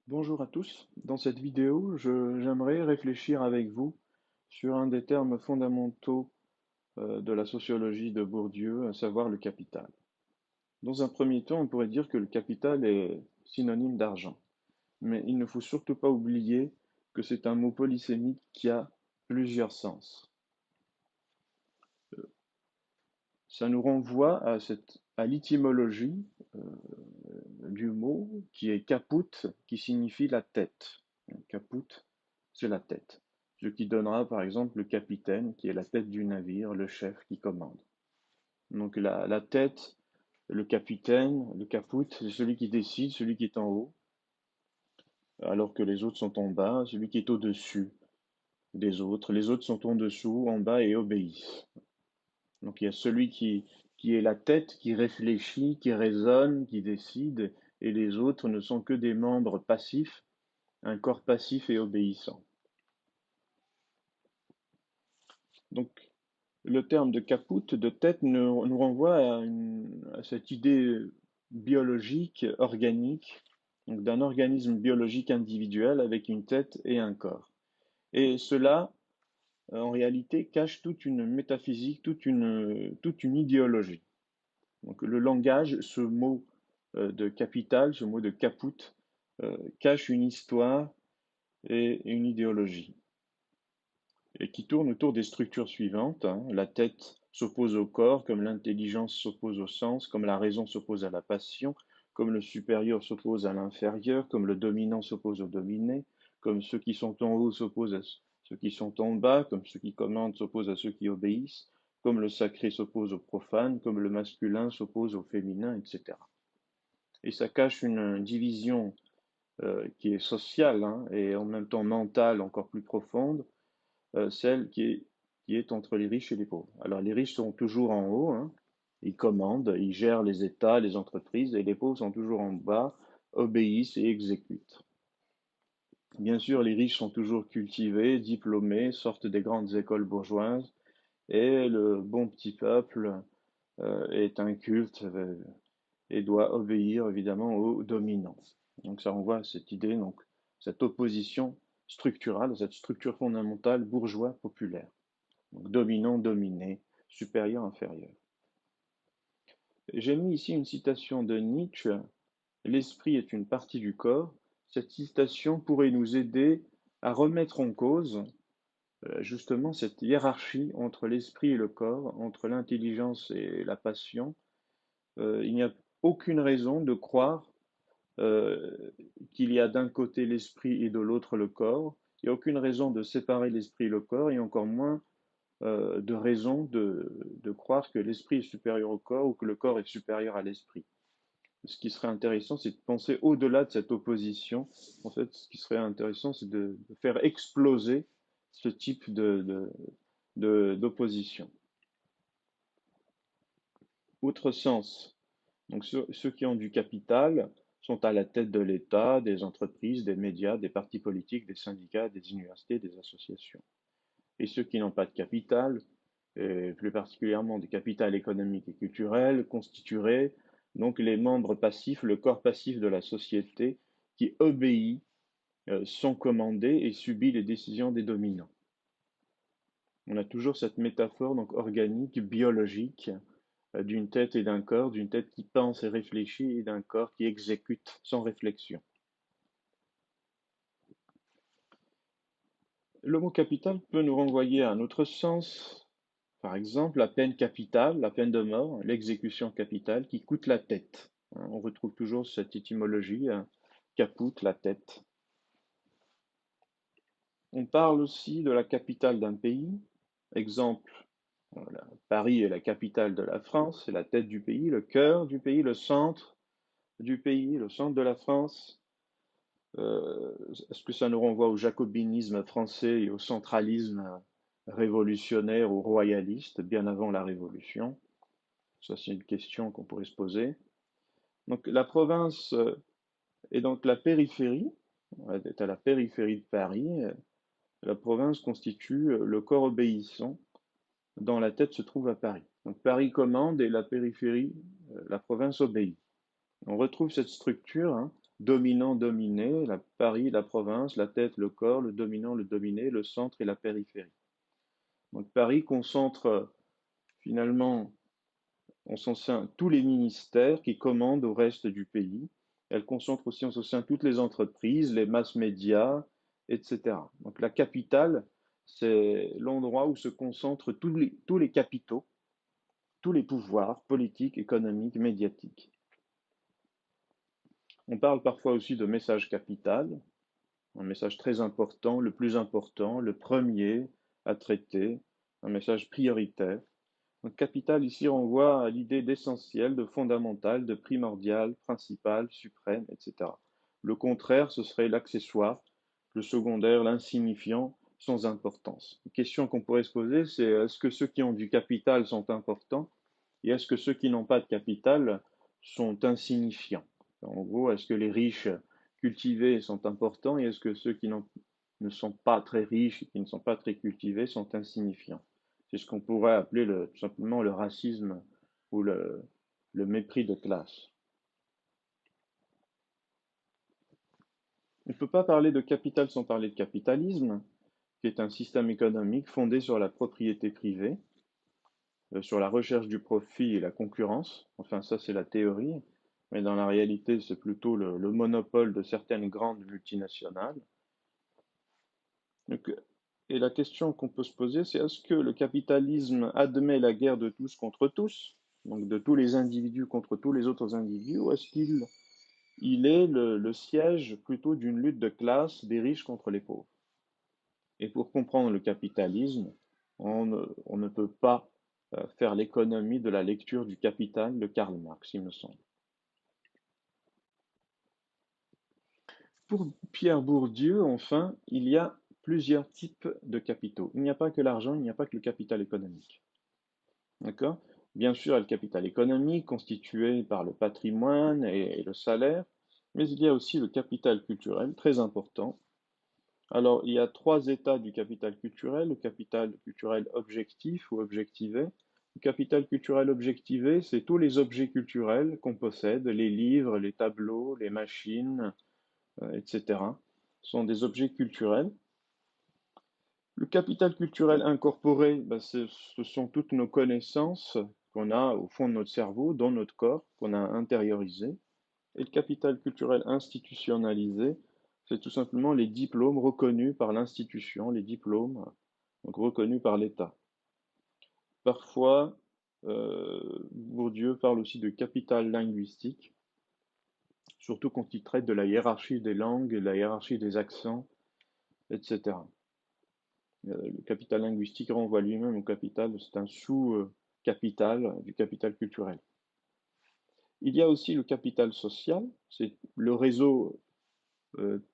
Bonjour à tous. Dans cette vidéo, j'aimerais réfléchir avec vous sur un des termes fondamentaux de la sociologie de Bourdieu, à savoir le capital. Dans un premier temps, on pourrait dire que le capital est synonyme d'argent, mais il ne faut surtout pas oublier que c'est un mot polysémique qui a plusieurs sens. Ça nous renvoie à l'étymologie euh, du mot qui est caput, qui signifie la tête. Caput, c'est la tête. Ce qui donnera par exemple le capitaine, qui est la tête du navire, le chef qui commande. Donc la tête, le capitaine, le caput, c'est celui qui décide, celui qui est en haut, alors que les autres sont en bas, celui qui est au-dessus des autres. Les autres sont en dessous, en bas et obéissent. Donc il y a qui est la tête, qui réfléchit, qui raisonne, qui décide, et les autres ne sont que des membres passifs, un corps passif et obéissant. Donc le terme de caput, de tête, nous renvoie à cette idée biologique, organique, donc d'un organisme biologique individuel avec une tête et un corps. Et cela, en réalité, cache toute une métaphysique, toute une idéologie. Donc le langage, ce mot de capital, ce mot de caput, cache une histoire et une idéologie, et qui tourne autour des structures suivantes, hein. La tête s'oppose au corps, comme l'intelligence s'oppose au sens, comme la raison s'oppose à la passion, comme le supérieur s'oppose à l'inférieur, comme le dominant s'oppose au dominé, comme ceux qui sont en haut s'opposent à ceux qui sont en bas, comme ceux qui commandent s'opposent à ceux qui obéissent, comme le sacré s'oppose au profane, comme le masculin s'oppose au féminin, etc. Et ça cache une division qui est sociale, hein, et en même temps mentale encore plus profonde, celle qui est entre les riches et les pauvres. Alors les riches sont toujours en haut, hein, ils commandent, ils gèrent les États, les entreprises, et les pauvres sont toujours en bas, obéissent et exécutent. Bien sûr, les riches sont toujours cultivés, diplômés, sortent des grandes écoles bourgeoises, et le bon petit peuple est inculte et doit obéir évidemment aux dominants. Donc ça renvoie à cette idée, donc cette opposition structurale, cette structure fondamentale bourgeois-populaire. Donc dominant, dominé, supérieur, inférieur. J'ai mis ici une citation de Nietzsche, l'esprit est une partie du corps. Cette citation pourrait nous aider à remettre en cause justement cette hiérarchie entre l'esprit et le corps, entre l'intelligence et la passion. Il n'y a aucune raison de croire euh, qu'il y a d'un côté l'esprit et de l'autre le corps. Il n'y a aucune raison de séparer l'esprit et le corps, et encore moins de raison de croire que l'esprit est supérieur au corps ou que le corps est supérieur à l'esprit. Ce qui serait intéressant, c'est de penser au-delà de cette opposition. En fait, ce qui serait intéressant, c'est de faire exploser ce type d'opposition. Autre sens. Donc, ceux qui ont du capital sont à la tête de l'État, des entreprises, des médias, des partis politiques, des syndicats, des universités, des associations. Et ceux qui n'ont pas de capital, et plus particulièrement du capital économique et culturel, constitueraient donc les membres passifs, le corps passif de la société qui obéit, sont commandés et subit les décisions des dominants. On a toujours cette métaphore donc organique, biologique, d'une tête et d'un corps, d'une tête qui pense et réfléchit et d'un corps qui exécute sans réflexion. Le mot capital peut nous renvoyer à un autre sens. Par exemple, la peine capitale, la peine de mort, l'exécution capitale qui coûte la tête. On retrouve toujours cette étymologie, caput, la tête. On parle aussi de la capitale d'un pays. Exemple, voilà, Paris est la capitale de la France, c'est la tête du pays, le cœur du pays, le centre du pays, le centre de la France. Est-ce que ça nous renvoie au jacobinisme français et au centralisme révolutionnaire ou royaliste bien avant la Révolution? Ça, c'est une question qu'on pourrait se poser. Donc, la province est donc la périphérie, est à la périphérie de Paris. La province constitue le corps obéissant dont la tête se trouve à Paris. Donc, Paris commande et la périphérie, la province obéit. On retrouve cette structure, hein, dominant-dominé, la Paris, la province, la tête, le corps, le dominant, le dominé, le centre et la périphérie. Donc Paris concentre finalement en son sein tous les ministères qui commandent au reste du pays. Elle concentre aussi en son sein toutes les entreprises, les masses médias, etc. Donc la capitale, c'est l'endroit où se concentrent tous les capitaux, tous les pouvoirs politiques, économiques, médiatiques. On parle parfois aussi de message capital, un message très important, le plus important, le premier à traiter, un message prioritaire. Donc capital ici renvoie à l'idée d'essentiel, de fondamental, de primordial, principal, suprême, etc. Le contraire, ce serait l'accessoire, le secondaire, l'insignifiant, sans importance. Une question qu'on pourrait se poser, c'est est-ce que ceux qui ont du capital sont importants et est-ce que ceux qui n'ont pas de capital sont insignifiants? En gros, est-ce que les riches cultivés sont importants et est-ce que ceux qui ne sont pas très riches et qui ne sont pas très cultivés sont insignifiants? C'est ce qu'on pourrait appeler tout simplement le racisme ou le mépris de classe. On ne peut pas parler de capital sans parler de capitalisme, qui est un système économique fondé sur la propriété privée, sur la recherche du profit et la concurrence. Enfin, ça, c'est la théorie. Mais dans la réalité, c'est plutôt le monopole de certaines grandes multinationales. Donc, et la question qu'on peut se poser, c'est est-ce que le capitalisme admet la guerre de tous contre tous, donc de tous les individus contre tous les autres individus, ou est-ce qu'il est le siège plutôt d'une lutte de classe des riches contre les pauvres? Et pour comprendre le capitalisme, on ne peut pas faire l'économie de la lecture du Capital de Karl Marx, il me semble. Pour Pierre Bourdieu, enfin, il y a plusieurs types de capitaux. Il n'y a pas que l'argent, il n'y a pas que le capital économique. D'accord? Bien sûr, il y a le capital économique constitué par le patrimoine et le salaire, mais il y a aussi le capital culturel, très important. Alors, il y a trois états du capital culturel: le capital culturel objectif ou objectivé. Le capital culturel objectivé, c'est tous les objets culturels qu'on possède, les livres, les tableaux, les machines, etc. sont des objets culturels. Le capital culturel incorporé, ben, ce sont toutes nos connaissances qu'on a au fond de notre cerveau, dans notre corps, qu'on a intériorisées. Et le capital culturel institutionnalisé, c'est tout simplement les diplômes reconnus par l'institution, les diplômes donc reconnus par l'État. Parfois, Bourdieu parle aussi de capital linguistique, surtout quand il traite de la hiérarchie des langues, de la hiérarchie des accents, etc. Le capital linguistique renvoie lui-même au capital, c'est un sous-capital du capital culturel. Il y a aussi le capital social, c'est le réseau,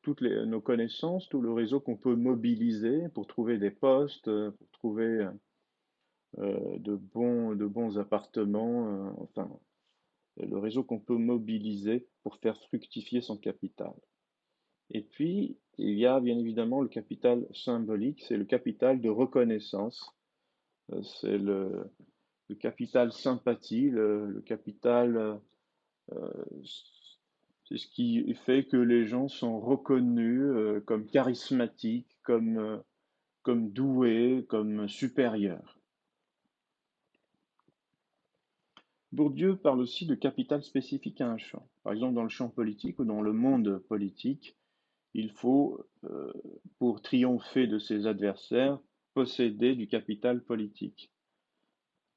toutes nos connaissances, tout le réseau qu'on peut mobiliser pour trouver des postes, pour trouver de bons appartements, enfin, le réseau qu'on peut mobiliser pour faire fructifier son capital. Et puis, il y a bien évidemment le capital symbolique, c'est le capital de reconnaissance. C'est le capital sympathie, le capital, c'est ce qui fait que les gens sont reconnus comme charismatiques, comme doués, comme supérieurs. Bourdieu parle aussi de capital spécifique à un champ. Par exemple, dans le champ politique ou dans le monde politique, il faut, pour triompher de ses adversaires, posséder du capital politique.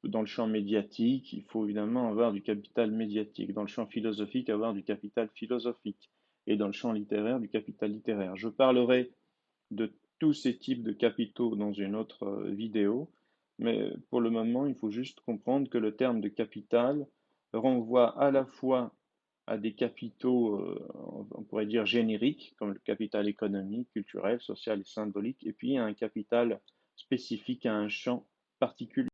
Dans le champ médiatique, il faut évidemment avoir du capital médiatique. Dans le champ philosophique, avoir du capital philosophique. Et dans le champ littéraire, du capital littéraire. Je parlerai de tous ces types de capitaux dans une autre vidéo, mais pour le moment, il faut juste comprendre que le terme de capital renvoie à la fois à des capitaux, on pourrait dire génériques, comme le capital économique, culturel, social et symbolique, et puis à un capital spécifique à un champ particulier.